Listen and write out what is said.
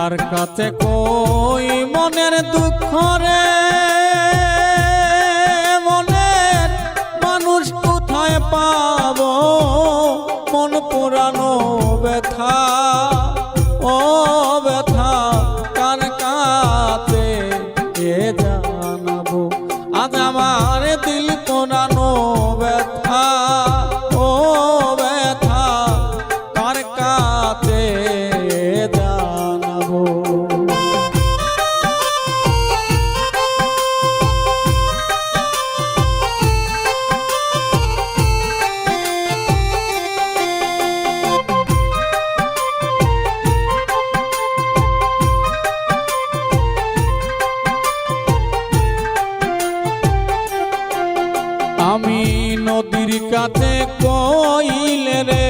কার কাছে কই মনের দুঃখ রে, মনের মানুষ কোথায় পাবো, মন পুরানো ব্যথা, ও ব্যথা কার কাছে জানাবো। আজ আমার দিল পুরানো ব্যথা, ও ব্যথা কার কাছে জানাবো। আমি নদীর কাছে কইলে রে